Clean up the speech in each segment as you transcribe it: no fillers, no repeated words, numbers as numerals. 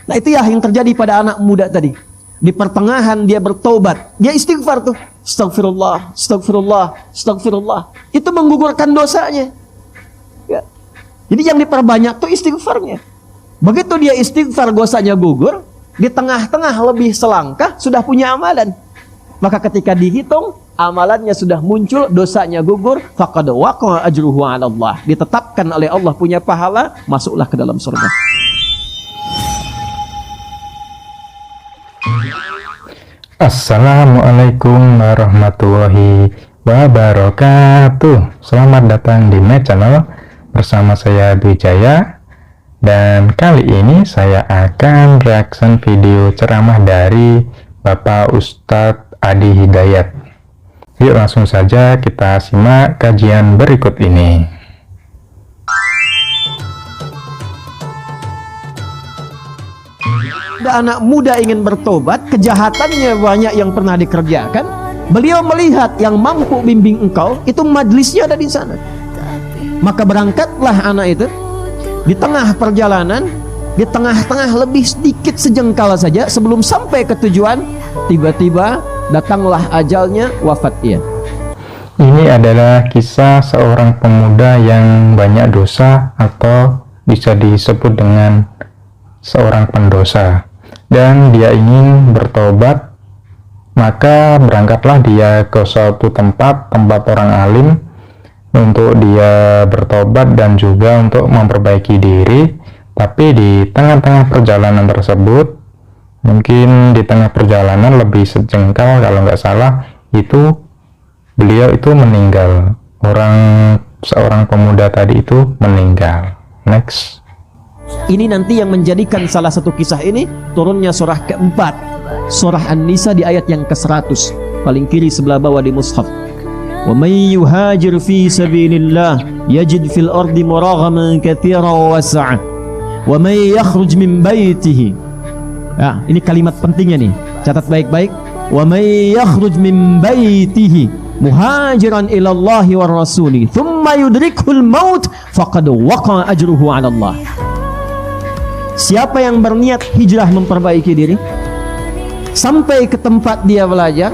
Nah itu ya yang terjadi pada anak muda tadi. Di pertengahan dia bertobat, dia istighfar tuh. Astagfirullah, astagfirullah, astagfirullah. Itu menggugurkan dosanya. Ya. Jadi yang diperbanyak tuh istighfarnya. Begitu dia istighfar, dosanya gugur. Di tengah-tengah lebih selangkah sudah punya amalan. Maka ketika dihitung, amalannya sudah muncul, dosanya gugur, faqad waqa'a ajruhu 'ala Allah. Ditetapkan oleh Allah punya pahala, masuklah ke dalam surga. Assalamualaikum warahmatullahi wabarakatuh. Selamat datang di My Channel bersama saya Dwi Jaya. Dan kali ini saya akan reaction video ceramah dari Bapak Ustadz Adi Hidayat. Yuk langsung saja kita simak kajian berikut ini. Ada anak muda ingin bertobat, kejahatannya banyak yang pernah dikerjakan. Beliau melihat yang mampu bimbing engkau, itu majlisnya ada di sana. Maka berangkatlah anak itu. Di tengah perjalanan, di tengah-tengah lebih sedikit sejengkal saja sebelum sampai ke tujuan, tiba-tiba datanglah ajalnya, wafat ia. Ini adalah kisah seorang pemuda yang banyak dosa atau bisa disebut dengan seorang pendosa. Dan dia ingin bertobat, maka berangkatlah dia ke suatu tempat orang alim untuk dia bertobat dan juga untuk memperbaiki diri. Tapi di tengah-tengah perjalanan tersebut, mungkin di tengah perjalanan lebih sejengkal kalau nggak salah, itu beliau itu meninggal. Seorang pemuda tadi itu meninggal. Next. Ini nanti yang menjadikan salah satu kisah ini turunnya surah keempat, surah An-Nisa di ayat yang ke-100, paling kiri sebelah bawah di mushaf. Wa may yuhajir fi sabilillah yajid fil ardi muraghaman katsiran wa was'a wa may yakhruj min baitihi. Ya, ini kalimat pentingnya nih. Catat baik-baik. Wa may yakhruj min baitihi muhajiran ila Allah wa rasuli thumma yudrikul maut faqad waqa'a ajruhu 'ala Allah. Siapa yang berniat hijrah memperbaiki diri sampai ke tempat dia belajar,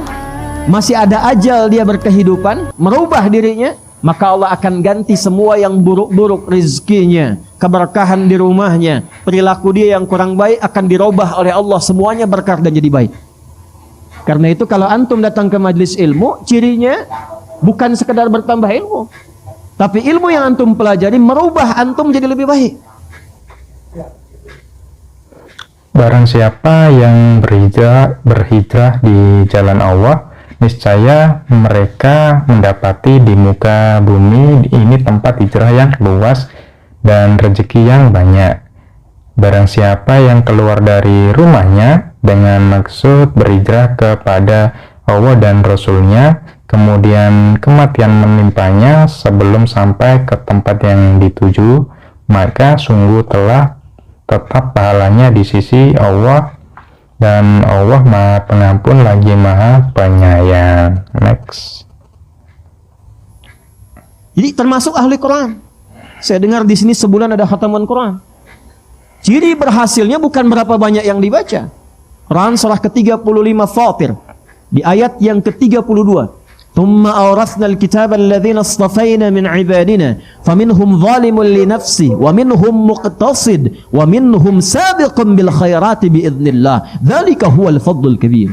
masih ada ajal dia berkehidupan, merubah dirinya, maka Allah akan ganti semua yang buruk-buruk rezekinya, keberkahan di rumahnya, perilaku dia yang kurang baik akan dirubah oleh Allah, semuanya berkah dan jadi baik. Karena itu kalau antum datang ke majelis ilmu, cirinya bukan sekedar bertambah ilmu, tapi ilmu yang antum pelajari merubah antum jadi lebih baik. Barang siapa yang berhijrah di jalan Allah, niscaya mereka mendapati di muka bumi ini tempat hijrah yang luas dan rezeki yang banyak. Barang siapa yang keluar dari rumahnya dengan maksud berhijrah kepada Allah dan Rasul-Nya, kemudian kematian menimpanya sebelum sampai ke tempat yang dituju, maka sungguh telah tetap pahalanya di sisi Allah, dan Allah Maha Pengampun lagi Maha Penyayang. Next. Jadi termasuk ahli Quran. Saya dengar di sini sebulan ada khataman Quran. Ciri berhasilnya bukan berapa banyak yang dibaca. Quran surah ke-35 Fatir di ayat yang ke-32. ثم أورثنا الكتاب الذين اصطفينا من عبادنا فمنهم ظالم لنفسه ومنهم مقتصد ومنهم سابق بالخيرات بإذن الله ذلك هو الفضل الكبير.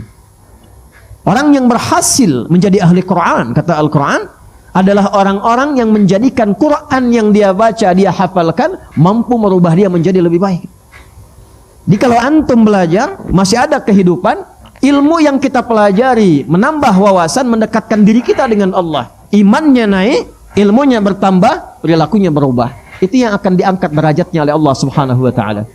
Orang yang berhasil menjadi ahli Quran, kata Al-Quran, adalah orang-orang yang menjadikan Quran yang dia baca, dia hafalkan, mampu merubah dia menjadi lebih baik. Jadi kalau antum belajar, masih ada kehidupan, ilmu yang kita pelajari menambah wawasan, mendekatkan diri kita dengan Allah. Imannya naik, ilmunya bertambah, perilakunya berubah. Itu yang akan diangkat derajatnya oleh Allah Subhanahu wa taala.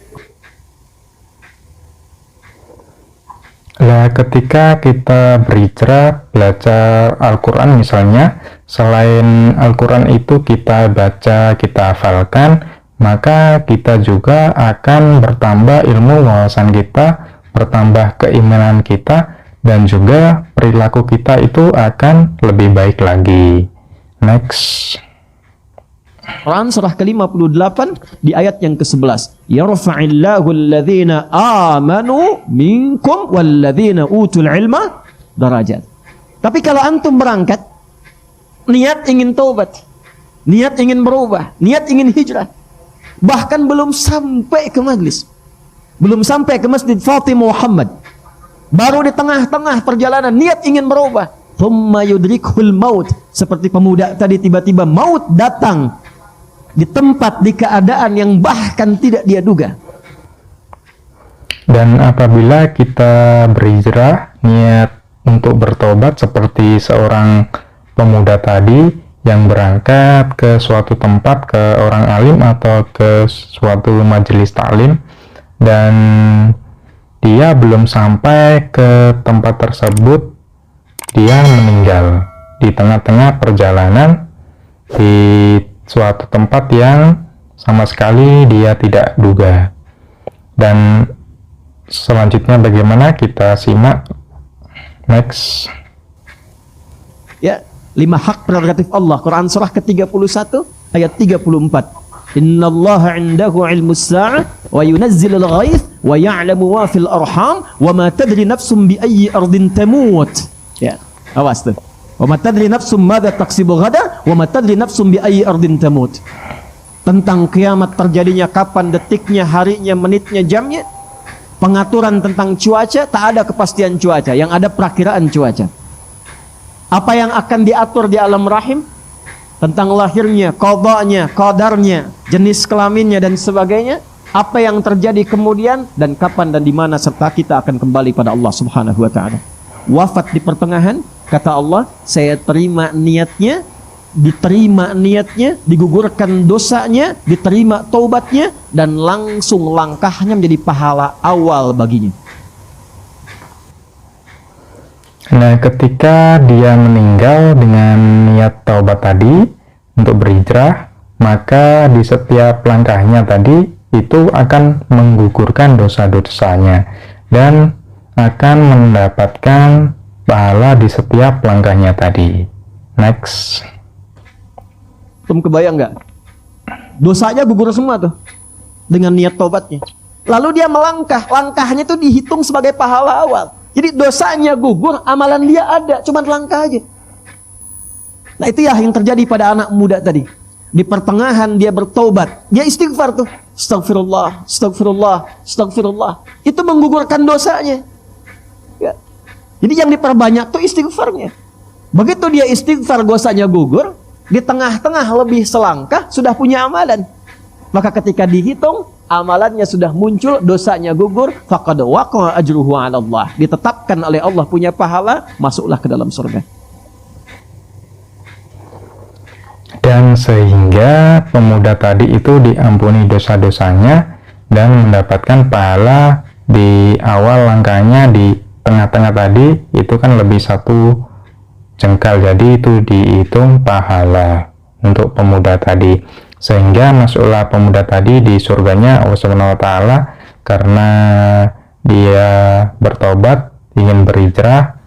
Nah, ketika kita berhijrah belajar Al-Quran misalnya, selain Al-Quran itu kita baca, kita hafalkan, maka kita juga akan bertambah ilmu wawasan kita, bertambah keimanan kita, dan juga perilaku kita itu akan lebih baik lagi. Next. Quran surah ke-58 di ayat yang ke-11. Yarfa'illahu alladhina amanu minkum walladhina utul ilma darajat. Tapi kalau antum berangkat, niat ingin taubat, niat ingin berubah, niat ingin hijrah, bahkan belum sampai ke majlis, belum sampai ke Masjid Fatimah Muhammad, baru di tengah-tengah perjalanan niat ingin berubah, thumma yudrikhul maut, seperti pemuda tadi tiba-tiba maut datang di tempat, di keadaan yang bahkan tidak dia duga. Dan apabila kita berhijrah, niat untuk bertobat seperti seorang pemuda tadi yang berangkat ke suatu tempat, ke orang alim atau ke suatu majelis taklim, dan dia belum sampai ke tempat tersebut, dia meninggal di tengah-tengah perjalanan di suatu tempat yang sama sekali dia tidak duga. Dan selanjutnya bagaimana, kita simak next. Ya, 5 hak prerogatif Allah. Quran surah ke-31 ayat 34. Innallaha 'indahu 'ilmus sa'ah wa yunazzilul ghaits wa ya'lamu ma fil arham wa ma tadri nafsum bi ayyi ardin tamut. Ya, awas tuh. Wa ma tadri nafsum madza taksibu ghada wa ma tadri nafsum bi ayyi ardin tamut. Tentang kiamat terjadinya kapan, detiknya, harinya, menitnya, jamnya. Pengaturan tentang cuaca, tak ada kepastian cuaca, yang ada perakiraan cuaca. Apa yang akan diatur di alam rahim, tentang lahirnya, qadanya, qadarnya, jenis kelaminnya dan sebagainya, apa yang terjadi kemudian dan kapan dan di mana, serta kita akan kembali pada Allah Subhanahu wa taala. Wafat di pertengahan, kata Allah, saya terima niatnya, diterima niatnya, digugurkan dosanya, diterima taubatnya, dan langsung langkahnya menjadi pahala awal baginya. Nah, ketika dia meninggal dengan niat taubat tadi untuk berhijrah, maka di setiap langkahnya tadi itu akan menggugurkan dosa-dosanya dan akan mendapatkan pahala di setiap langkahnya tadi. Next. Kebayang nggak? Dosanya gugur semua tuh dengan niat taubatnya. Lalu dia melangkah, langkahnya itu dihitung sebagai pahala awal. Jadi dosanya gugur, amalan dia ada, cuma langkah aja. Nah itu ya yang terjadi pada anak muda tadi. Di pertengahan dia bertaubat, dia istighfar tuh, astagfirullah, astagfirullah, astagfirullah. Itu menggugurkan dosanya. Ya. Jadi yang diperbanyak tuh istighfarnya. Begitu dia istighfar, dosanya gugur. Di tengah-tengah lebih selangkah sudah punya amalan. Maka ketika dihitung, amalannya sudah muncul, dosanya gugur, faqad waqa'a ajruhu 'ala Allah. Ditetapkan oleh Allah punya pahala, masuklah ke dalam surga. Dan sehingga pemuda tadi itu diampuni dosa-dosanya dan mendapatkan pahala di awal langkahnya, di tengah-tengah tadi itu kan lebih satu jengkal, jadi itu dihitung pahala untuk pemuda tadi, sehingga masuklah pemuda tadi di surganya Allah Subhanahu wa taala karena dia bertobat, ingin berhijrah.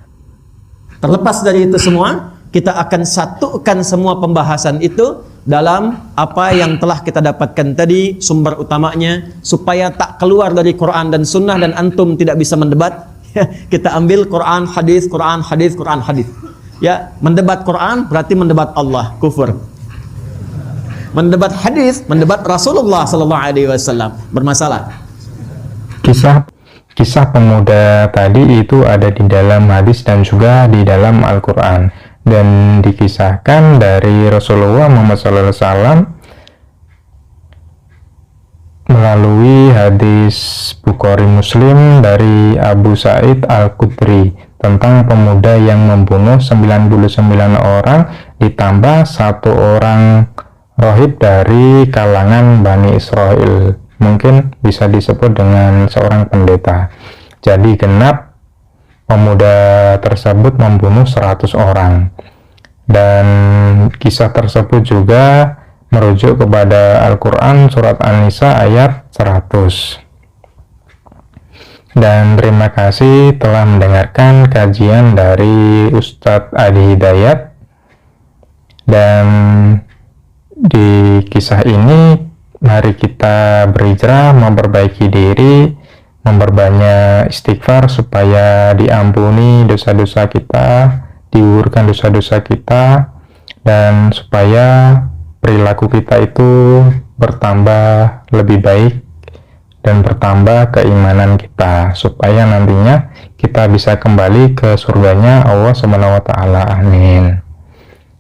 Terlepas dari itu semua, kita akan satukan semua pembahasan itu dalam apa yang telah kita dapatkan tadi, sumber utamanya, supaya tak keluar dari Quran dan Sunnah dan antum tidak bisa mendebat. Kita ambil Quran, hadis, Quran, hadis, Quran, hadis. Ya, mendebat Quran berarti mendebat Allah, kufur. Mendebat hadis, mendebat Rasulullah sallallahu alaihi wasallam, bermasalah. Kisah pemuda tadi itu ada di dalam hadis dan juga di dalam Al-Quran, dan dikisahkan dari Rasulullah Muhammad SAW melalui hadis Bukhari Muslim dari Abu Sa'id Al-Khudri tentang pemuda yang membunuh 99 orang ditambah 1 orang rohib dari kalangan Bani Israel. Mungkin bisa disebut dengan seorang pendeta. Jadi genap pemuda tersebut membunuh 100 orang. Dan kisah tersebut juga merujuk kepada Al-Quran surat An-Nisa ayat 100. Dan terima kasih telah mendengarkan kajian dari Ustadz Adi Hidayat. Dan di kisah ini, mari kita berhijrah, memperbaiki diri, memperbanyak istighfar supaya diampuni dosa-dosa kita, digugurkan dosa-dosa kita, dan supaya perilaku kita itu bertambah lebih baik dan bertambah keimanan kita, supaya nantinya kita bisa kembali ke surganya Allah Subhanahu wa taala. Amin.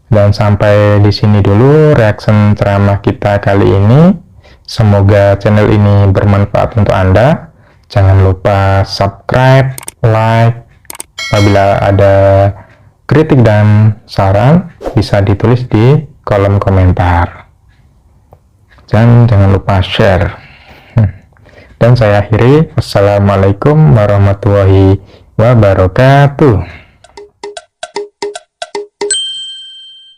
Dan sampai di sini dulu reaction ceramah kita kali ini. Semoga channel ini bermanfaat untuk Anda. Jangan lupa subscribe, like. Apabila ada kritik dan saran, bisa ditulis di kolom komentar. Dan jangan lupa share. Dan saya akhiri. Wassalamualaikum warahmatullahi wabarakatuh.